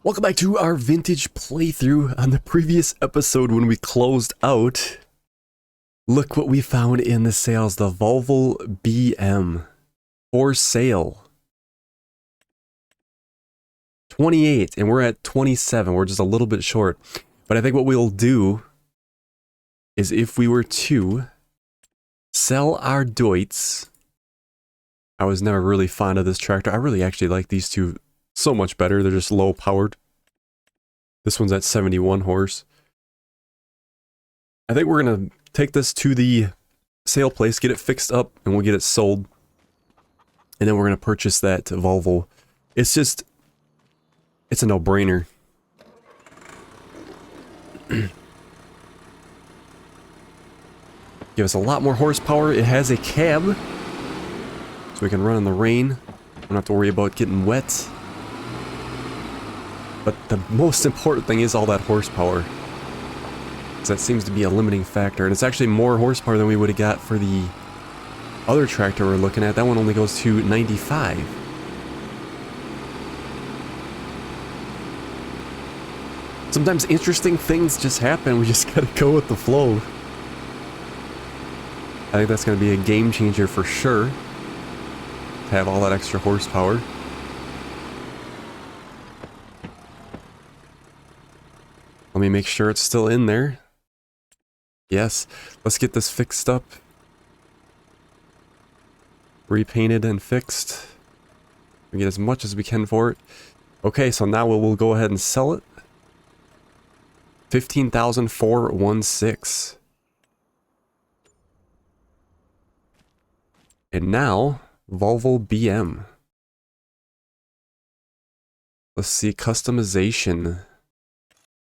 Welcome back to our vintage playthrough. On the previous episode when we closed out, look what we found in the sales, the Volvo BM for sale. 28 and we're at 27, we're just a little bit short. But I think what we'll do is if we were to sell our Deutz, I was never really fond of this tractor. I really actually like these two so much better. They're just low powered. This one's at 71 horse. I think we're gonna take this to the sale place, get it fixed up, and we'll get it sold. And then we're gonna purchase that Volvo. It's a no-brainer. Give us a lot more horsepower. It has a cab, so we can run in the rain. Don't have to worry about getting wet. But the most important thing is all that horsepower, because that seems to be a limiting factor. And it's actually more horsepower than we would have got for the other tractor we're looking at. That one only goes to 95. Sometimes interesting things just happen. We just gotta go with the flow. I think that's gonna be a game changer for sure, to have all that extra horsepower. Let me make sure it's still in there. Yes, let's get this fixed up. Repainted and fixed. We get as much as we can for it. Okay, so now we'll go ahead and sell it. 15,416. And now, Volvo BM. Let's see, customization.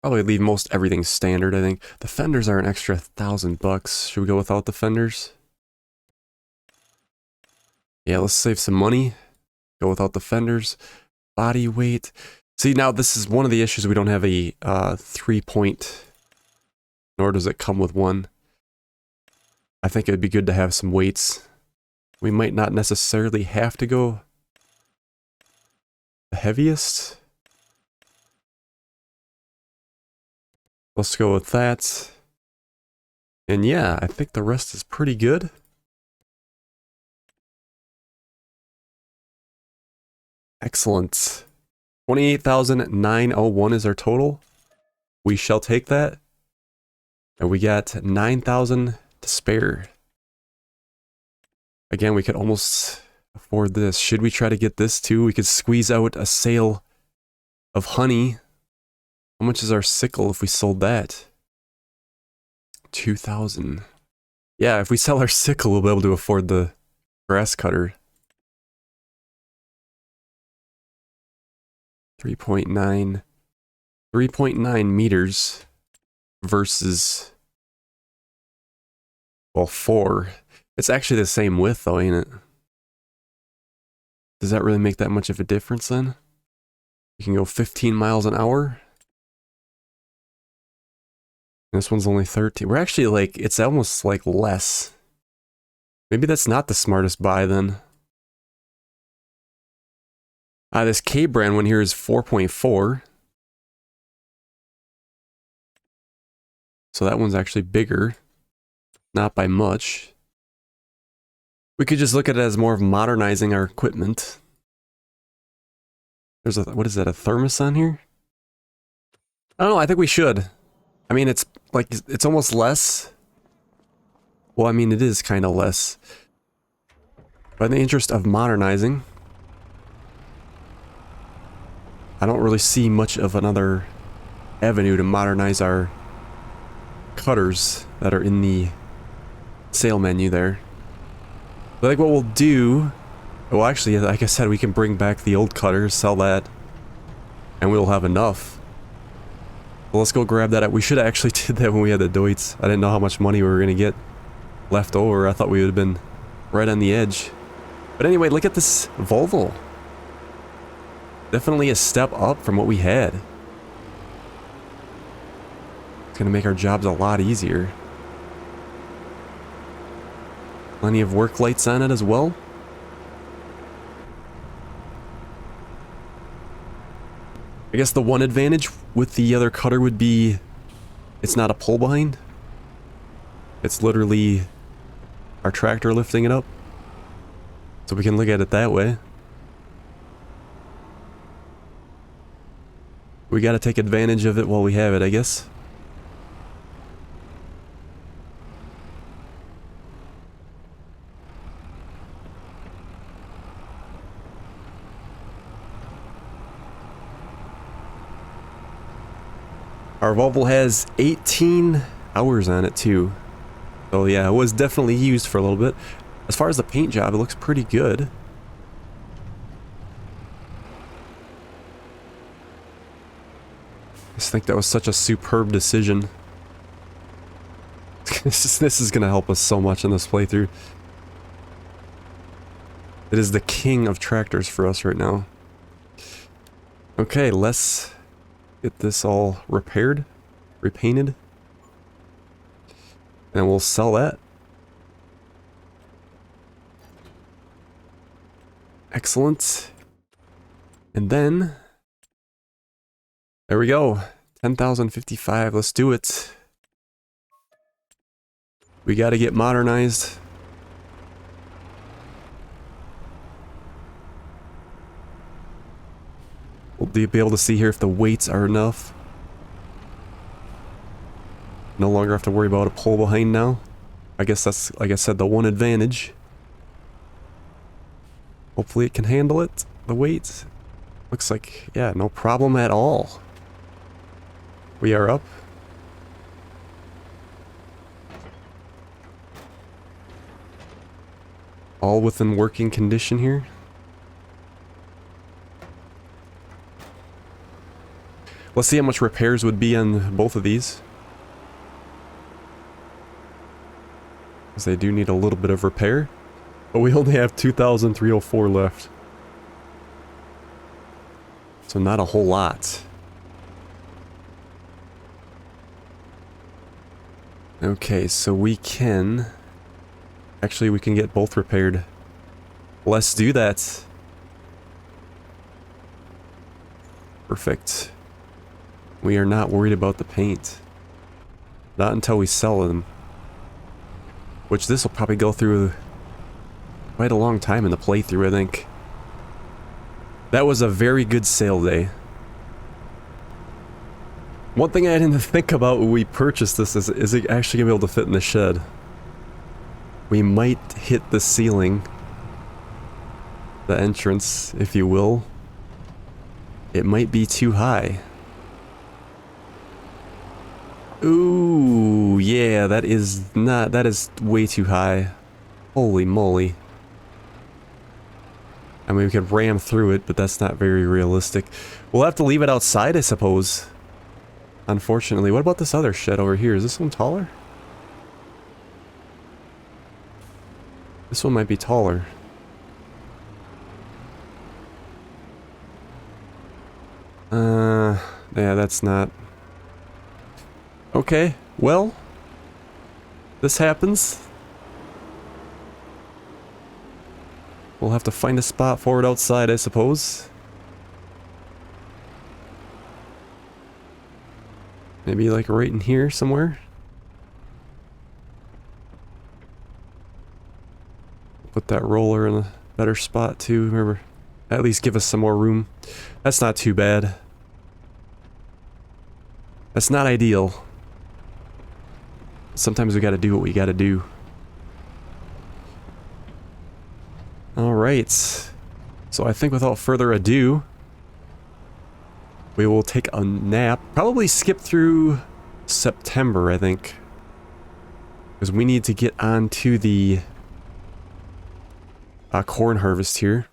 Probably leave most everything standard, I think. The fenders are an extra $1,000. Should we go without the fenders? Yeah, let's save some money. Go without the fenders. Body weight. See, now this is one of the issues. We don't have a 3-point, nor does it come with one. I think it'd be good to have some weights. We might not necessarily have to go the heaviest. Let's go with that. And yeah, I think the rest is pretty good. Excellent. 28,901 is our total. We shall take that. And we got 9,000 to spare. Again, we could almost afford this. Should we try to get this too? We could squeeze out a sale of honey. How much is our sickle if we sold that? 2,000. Yeah, if we sell our sickle, we'll be able to afford the grass cutter. 3.9 meters versus, well, 4. It's actually the same width though, ain't it? Does that really make that much of a difference then? We can go 15 miles an hour. This one's only 13. We're actually like, it's almost like less. Maybe that's not the smartest buy then. This K-brand one here is 4.4. So that one's actually bigger. Not by much. We could just look at it as more of modernizing our equipment. There's a, what is that, a thermos on here? I don't know, I think we should. I mean, it's like, it's almost less. Well, I mean, it is kind of less. But in the interest of modernizing, I don't really see much of another avenue to modernize our cutters that are in the sale menu there. But I think what we'll do, well, actually, like I said, we can bring back the old cutters, sell that, and we'll have enough. Well, let's go grab that. We should have actually did that when we had the Deutz. I didn't know how much money we were going to get left over. I thought we would have been right on the edge. But anyway, look at this Volvo. Definitely a step up from what we had. It's going to make our jobs a lot easier. Plenty of work lights on it as well. I guess the one advantage with the other cutter would be it's not a pull behind. It's literally our tractor lifting it up. So we can look at it that way. We gotta take advantage of it while we have it, I guess. Our Volvo has 18 hours on it too. So yeah, it was definitely used for a little bit. As far as the paint job, it looks pretty good. I just think that was such a superb decision. This is gonna help us so much in this playthrough. It is the king of tractors for us right now. Okay, let's get this all repaired, repainted, and we'll sell that. Excellent. And then, there we go. 10,055, let's do it. We gotta get modernized. We'll be able to see here if the weights are enough. No longer have to worry about a pull behind now. I guess that's, like I said, the one advantage. Hopefully it can handle it, the weight. Looks like, yeah, no problem at all. We are up. All within working condition here. Let's see how much repairs would be on both of these. Because they do need a little bit of repair. But we only have 2,304 left. So not a whole lot. Okay, so we can... Actually, we can get both repaired. Let's do that. Perfect. We are not worried about the paint. Not until we sell them. Which this will probably go through quite a long time in the playthrough, I think. That was a very good sale day. One thing I didn't think about when we purchased this is it actually gonna be able to fit in the shed? We might hit the ceiling. The entrance, if you will. It might be too high. Ooh, yeah, that is way too high. Holy moly. I mean, we could ram through it, but that's not very realistic. We'll have to leave it outside, I suppose. Unfortunately. What about this other shed over here? Is this one taller? This one might be taller. Yeah, that's not... Okay, well... This happens. We'll have to find a spot for it outside, I suppose. Maybe like right in here somewhere. Put that roller in a better spot too, remember. At least give us some more room. That's not too bad. That's not ideal. Sometimes we gotta do what we gotta do. Alright. So I think without further ado, we will take a nap. Probably skip through September, I think. Because we need to get on to the corn harvest here.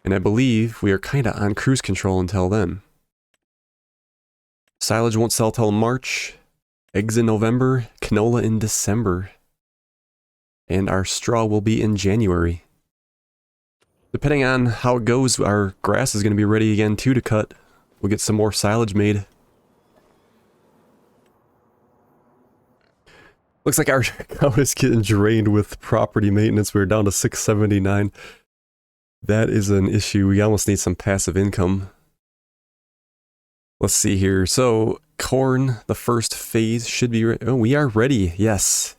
And I believe we are kind of on cruise control until then. Silage won't sell till March. Eggs in November. Canola in December. And our straw will be in January. Depending on how it goes, our grass is going to be ready again too to cut. We'll get some more silage made. Looks like our account is getting drained with property maintenance. We're down to 679. That is an issue. We almost need some passive income. Let's see here. So corn, the first phase should be ready. Oh, we are ready. Yes.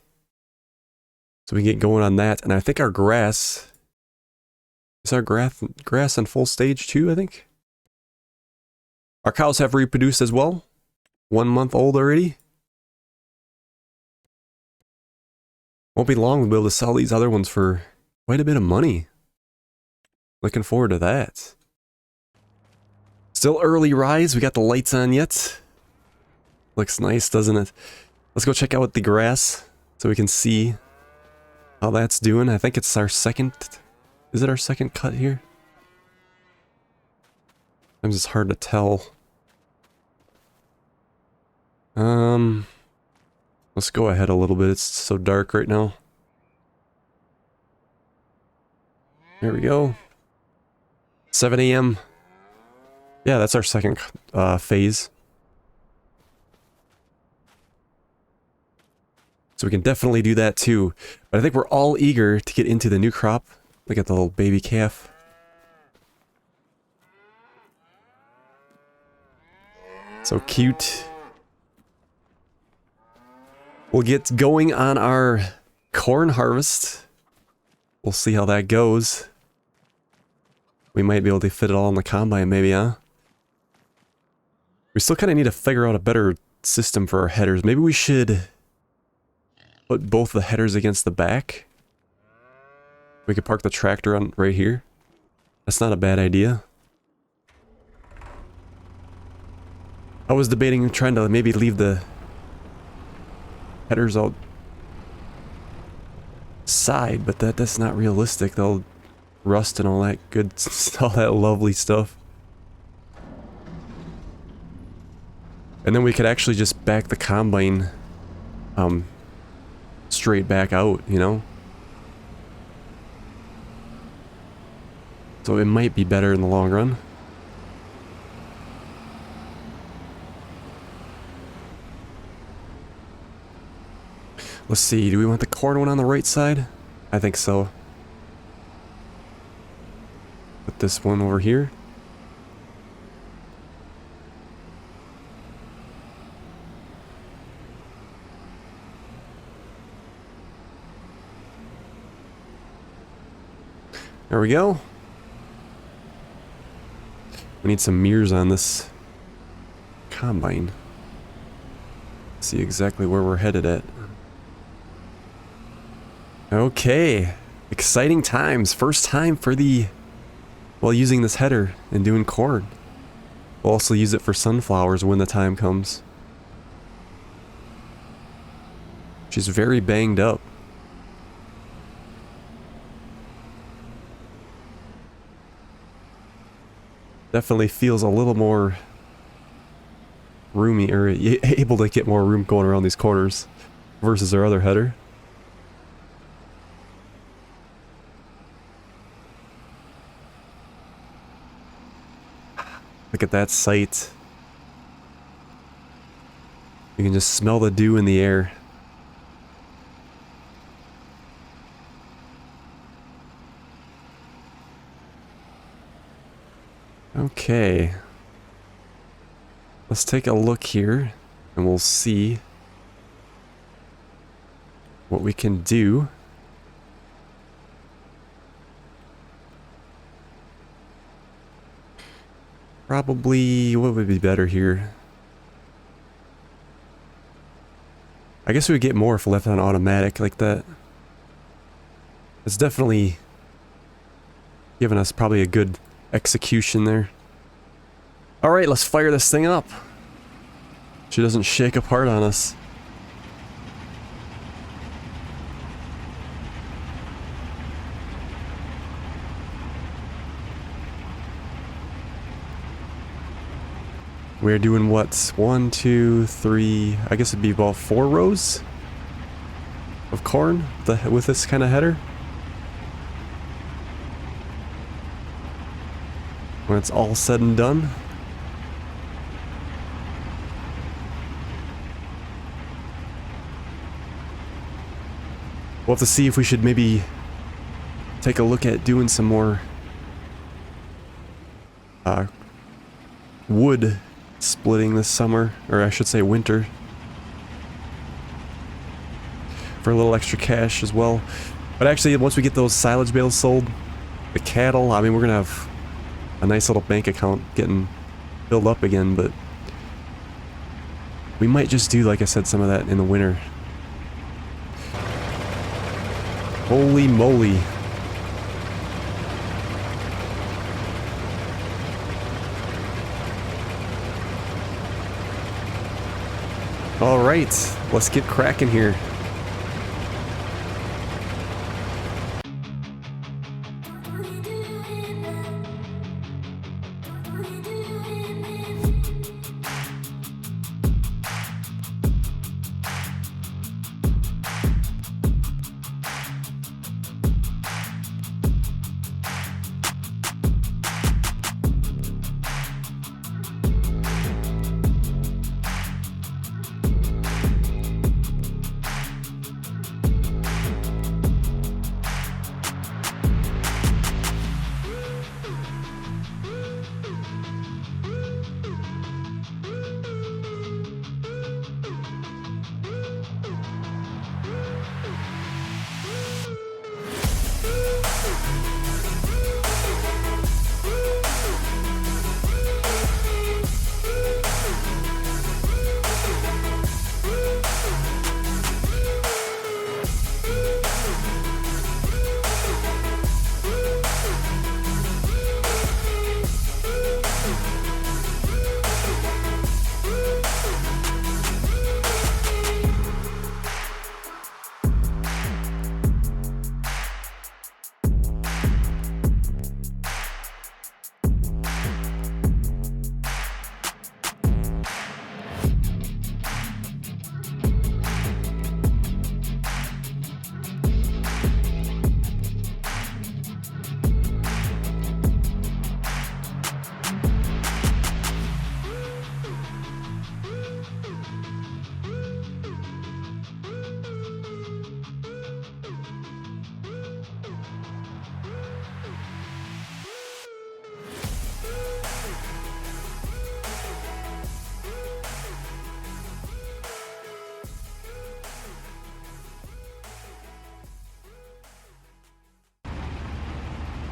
So we can get going on that. And I think our grass, is our grass on full stage too, I think? Our cows have reproduced as well. 1 month old already. Won't be long we'll be able to sell these other ones for quite a bit of money. Looking forward to that. Still early rise. We got the lights on yet. Looks nice, doesn't it? Let's go check out the grass so we can see how that's doing. I think it's our second... Is it our second cut here? Sometimes it's hard to tell. Let's go ahead a little bit. It's so dark right now. There we go. 7 a.m. Yeah, that's our second phase. So we can definitely do that too. But I think we're all eager to get into the new crop. Look at the little baby calf. So cute. We'll get going on our corn harvest. We'll see how that goes. We might be able to fit it all in the combine maybe, huh? We still kind of need to figure out a better system for our headers. Maybe we should put both the headers against the back. We could park the tractor on right here. That's not a bad idea. I was debating trying to maybe leave the headers outside, but that's not realistic. They'll rust and all that good, all that lovely stuff. And then we could actually just back the combine straight back out, you know? So it might be better in the long run. Let's see, do we want the corn one on the right side? I think so. Put this one over here. There we go. We need some mirrors on this combine. See exactly where we're headed at. Okay. Exciting times. First time for the... Well, using this header and doing corn. We'll also use it for sunflowers when the time comes. She's very banged up. Definitely feels a little more roomy, or able to get more room going around these corners versus our other header. Look at that sight. You can just smell the dew in the air. Okay. Let's take a look here and we'll see what we can do. Probably, what would be better here? I guess we would get more if left on automatic like that. It's definitely giving us probably a good execution there. Alright, let's fire this thing up. She doesn't shake apart on us. We're doing what? 1, 2, 3, I guess it'd be about 4 rows of corn with this kind of header. When it's all said and done. We'll have to see if we should maybe take a look at doing some more wood splitting this summer, or I should say winter, for a little extra cash as well. But actually, once we get those silage bales sold, the cattle, I mean, we're gonna have a nice little bank account getting filled up again, but we might just do, like I said, some of that in the winter. Holy moly. All right, let's get cracking here.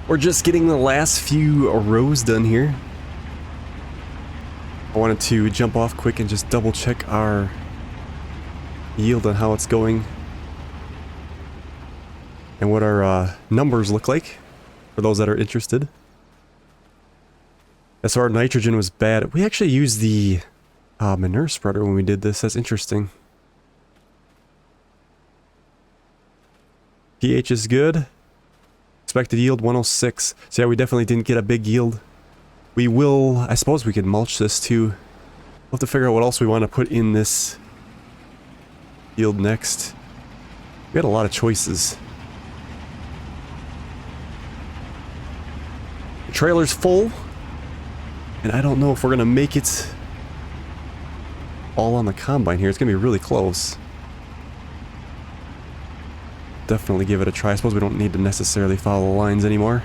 We're just getting the last few rows done here. I wanted to jump off quick and just double check our yield and how it's going. And what our numbers look like, for those that are interested. So our nitrogen was bad. We actually used the manure spreader when we did this. That's interesting. pH is good. Expected yield 106. So yeah, we definitely didn't get a big yield. We will, I suppose we could mulch this too. We'll have to figure out what else we want to put in this field next. We had a lot of choices. The trailer's full. And I don't know if we're going to make it all on the combine here. It's going to be really close. Definitely give it a try. I suppose we don't need to necessarily follow the lines anymore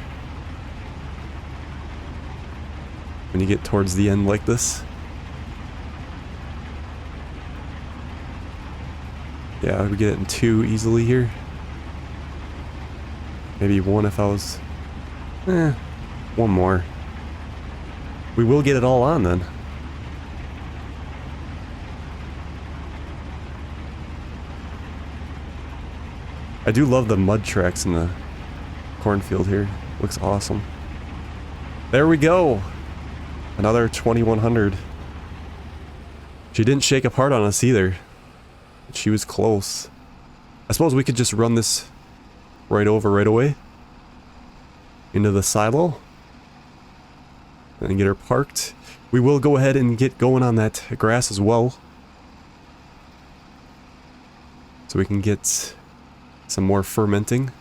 when you get towards the end like this. Yeah, we get it in 2 easily here. Maybe 1 if I was... 1 more. We will get it all on then. I do love the mud tracks in the cornfield here. Looks awesome. There we go. Another 2100. She didn't shake apart on us either. She was close. I suppose we could just run this right over right away into the silo and get her parked. We will go ahead and get going on that grass as well, so we can get some more fermenting.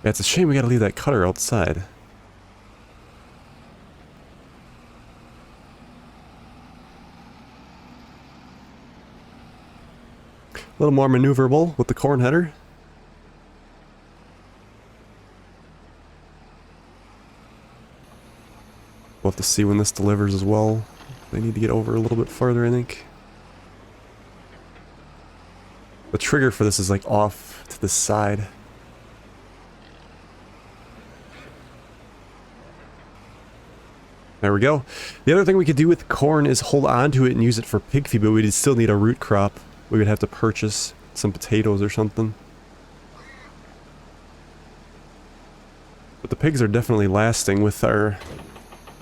Yeah, it's a shame we gotta leave that cutter outside. A little more maneuverable with the corn header. We'll have to see when this delivers as well. They need to get over a little bit farther, I think. The trigger for this is like off to the side. There we go. The other thing we could do with corn is hold on to it and use it for pig feed, but we'd still need a root crop. We would have to purchase some potatoes or something. But the pigs are definitely lasting with our...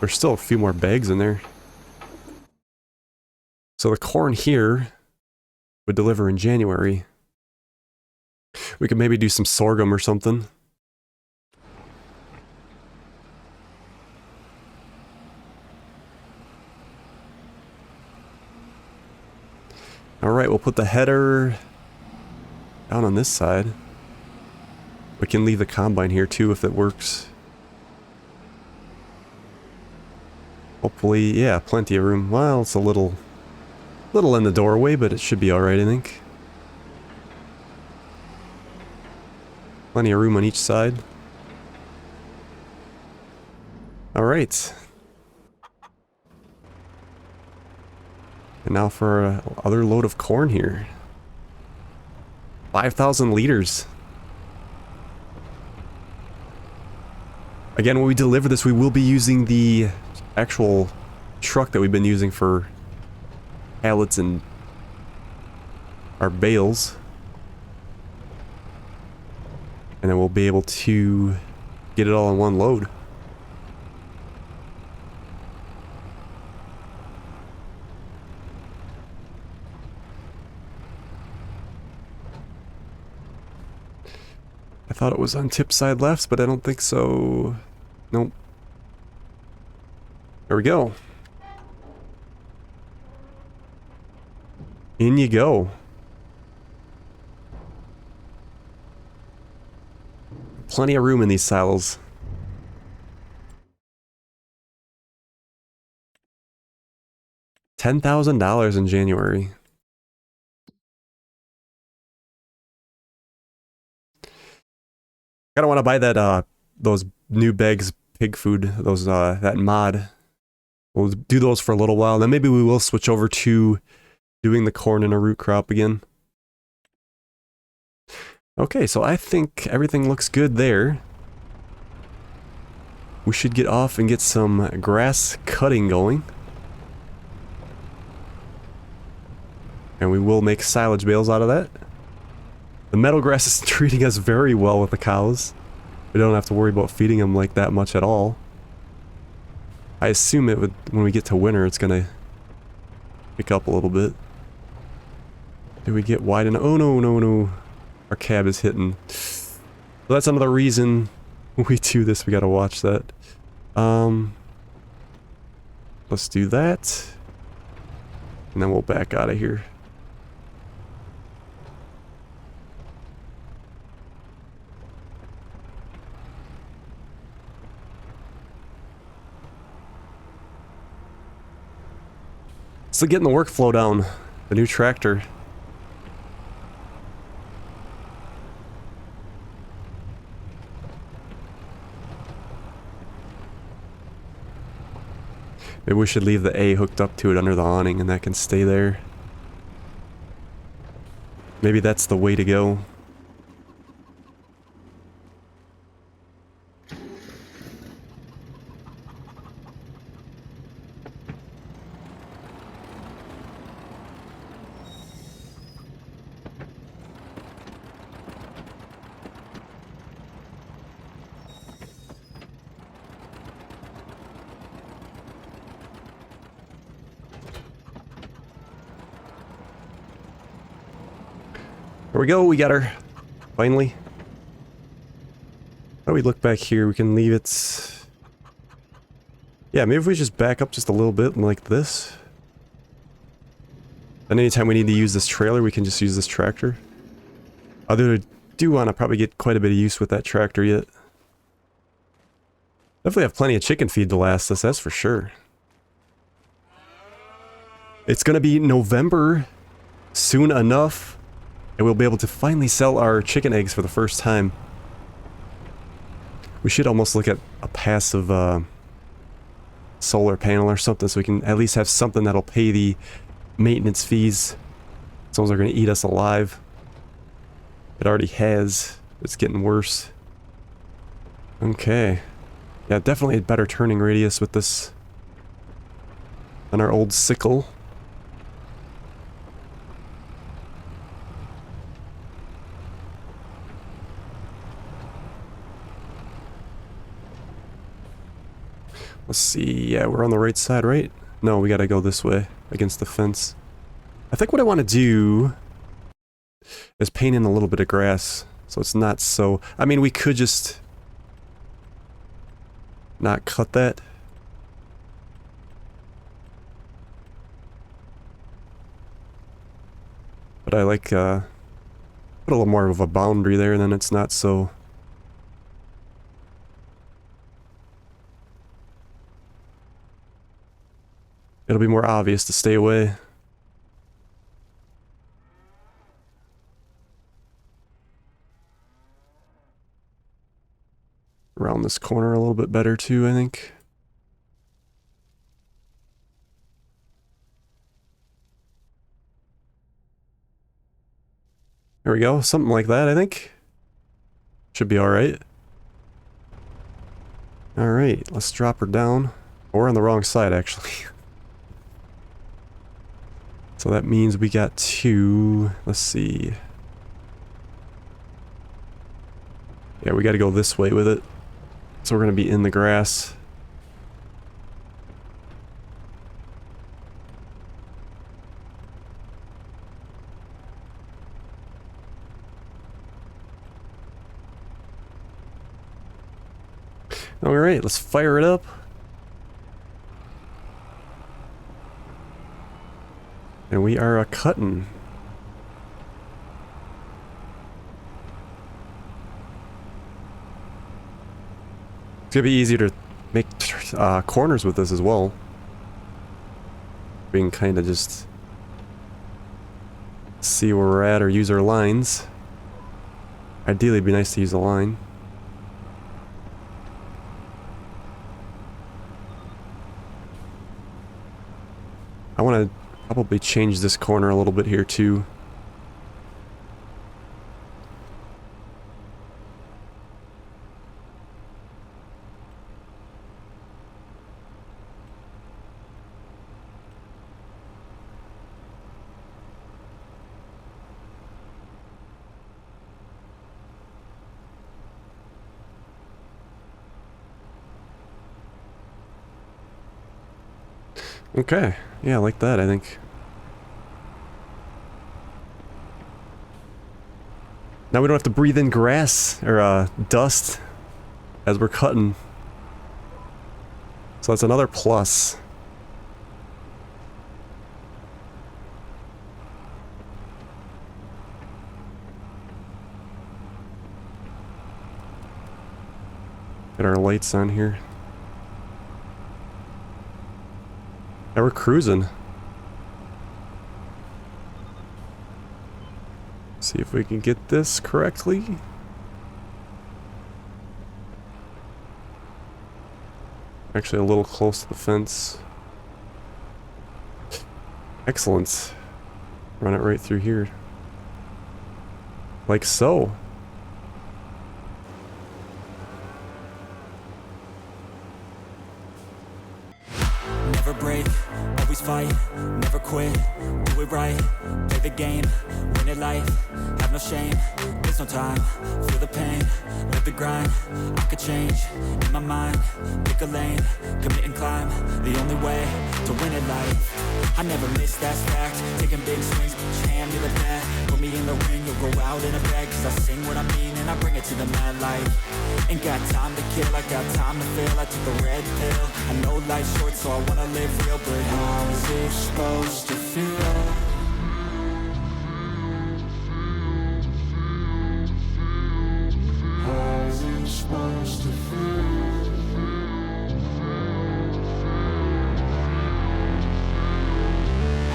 There's still a few more bags in there. So the corn here would deliver in January. We could maybe do some sorghum or something. Alright, we'll put the header down on this side. We can leave the combine here too if it works. Hopefully, yeah, plenty of room. Well, it's a little in the doorway, but it should be alright, I think. Plenty of room on each side. Alright. And now for another load of corn here. 5,000 liters. Again, when we deliver this, we will be using the actual truck that we've been using for pallets and our bales. And then we'll be able to get it all in one load. I thought it was on tip side left, but I don't think so. Nope. There we go. In you go. Plenty of room in these silos. $10,000 in January. I don't want to buy that those new bags pig food, those that mod. We'll do those for a little while, then maybe we will switch over to doing the corn in a root crop again. Okay, so I think everything looks good there. We should get off and get some grass cutting going. And we will make silage bales out of that. The meadow grass is treating us very well with the cows. We don't have to worry about feeding them like that much at all. I assume it would, when we get to winter, it's gonna pick up a little bit. Did we get wide enough? Oh no, no, no. Our cab is hitting. So that's another reason we do this. We gotta watch that. Let's do that. And then we'll back out of here. So getting the workflow down, the new tractor. Maybe we should leave the A hooked up to it under the awning and that can stay there. Maybe that's the way to go. There we go, we got her. Finally. How do we look back here? We can leave it... Yeah, maybe if we just back up just a little bit like this. And anytime we need to use this trailer, we can just use this tractor. I do want to probably get quite a bit of use with that tractor yet. Definitely have plenty of chicken feed to last us, that's for sure. It's gonna be November soon enough. And we'll be able to finally sell our chicken eggs for the first time. We should almost look at a passive solar panel or something so we can at least have something that'll pay the maintenance fees. Those are going to eat us alive. It already has. It's getting worse. Okay. Yeah, definitely a better turning radius with this than our old sickle. Let's see. Yeah, we're on the right side, right? No, we gotta go this way against the fence. I think what I want to do is paint in a little bit of grass so it's not so... I mean, we could just not cut that. But I like put a little more of a boundary there, and then it's not so... It'll be more obvious to stay away. Around this corner a little bit better too, I think. There we go, something like that, I think. Should be alright. Alright, let's drop her down. We're on the wrong side, actually. So that means we got two... Let's see. Yeah, we gotta go this way with it. So we're gonna be in the grass. Alright, let's fire it up. And we are cutting. It's gonna be easier to make corners with this as well. We can kind of just see where we're at or use our lines. Ideally, it'd be nice to use a line. I want to probably change this corner a little bit here too. Okay, yeah, like that, I think. Now we don't have to breathe in grass or dust as we're cutting. So that's another plus. Get our lights on here. Yeah, we're cruising. See if we can get this correctly. Actually, a little close to the fence. Excellent. Run it right through here. Like so. Never break, always fight, never quit, do it right, play the game, win it life, have no shame, there's no time, feel the pain, live the grind, I could change, in my mind, pick a lane, commit and climb, the only way to win it life, I never miss, that's fact, taking big swings, put your hand to the bat, put me in the ring, you'll go out in a bag, cause I sing what I mean and I bring it to the mad light, ain't got time to kill, I got time to feel, I took the red pill, I know life's short so I wanna live real, but how is it supposed to feel? How's it supposed to feel?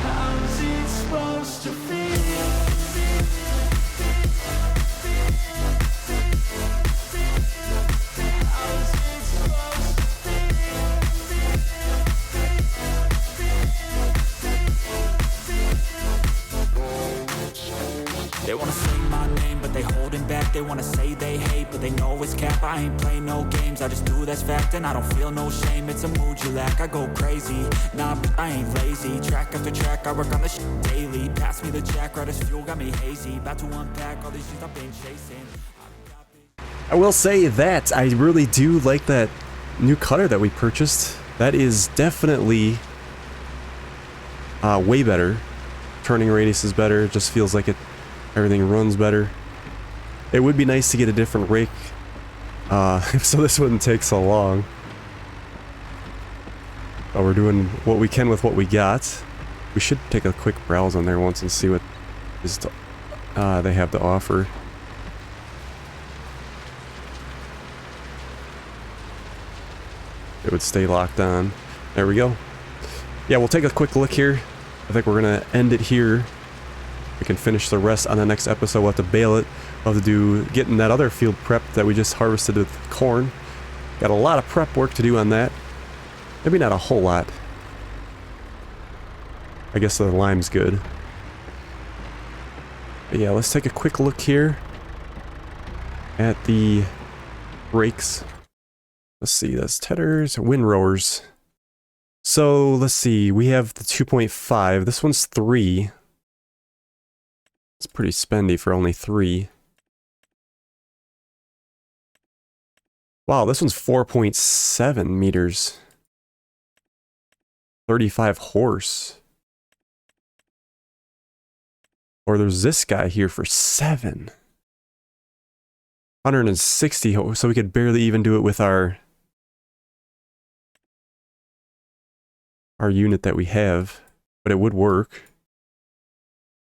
How's it supposed to feel? How's it supposed to feel? They wanna say they hate, but they know it's cap. I ain't play no games, I just do that's fact. And I don't feel no shame, it's a mood you lack. I go crazy, nah, but I ain't lazy. Track after track, I work on this shit daily. Pass me the jack, right as fuel, got me hazy. About to unpack all these things I've been chasing. I will say that I really do like that new cutter that we purchased. That is definitely way better. Turning radius is better. It just feels like everything runs better. It would be nice to get a different rake, so this wouldn't take so long. But we're doing what we can with what we got. We should take a quick browse on there once and see what they have to offer. It would stay locked on. There we go. Yeah, we'll take a quick look here. I think we're gonna end it here. We can finish the rest on the next episode. We'll have to bale it. We'll have to do getting that other field prep that we just harvested with corn. Got a lot of prep work to do on that. Maybe not a whole lot. I guess the lime's good. But yeah, let's take a quick look here at the rakes. Let's see, that's teders, windrowers. So let's see, we have the 2.5. This one's 3. It's pretty spendy for only 3. Wow, this one's 4.7 meters. 35 horse. Or there's this guy here for 7. 160 horse, so we could barely even do it with our unit that we have, but it would work.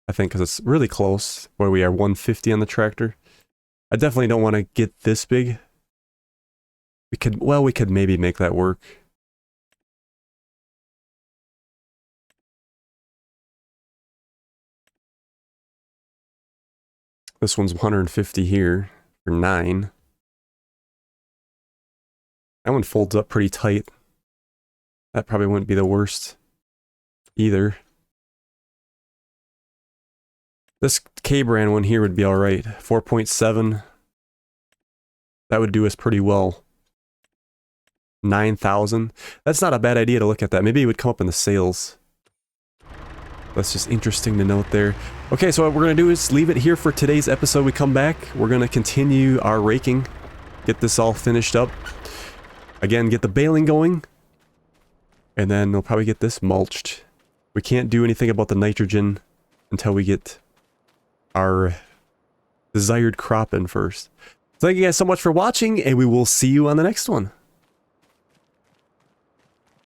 I think because it's really close, where we are 150 on the tractor. I definitely don't want to get this big. We could maybe make that work. This one's 150 here for 9. That one folds up pretty tight. That probably wouldn't be the worst either. This K-brand one here would be alright. 4.7. That would do us pretty well. 9,000. That's not a bad idea to look at that. Maybe it would come up in the sales. That's just interesting to note there. Okay, so what we're going to do is leave it here for today's episode. We come back. We're going to continue our raking. Get this all finished up. Again, get the baling going. And then we'll probably get this mulched. We can't do anything about the nitrogen until we get our desired crop in first. Thank you guys so much for watching, and we will see you on the next one.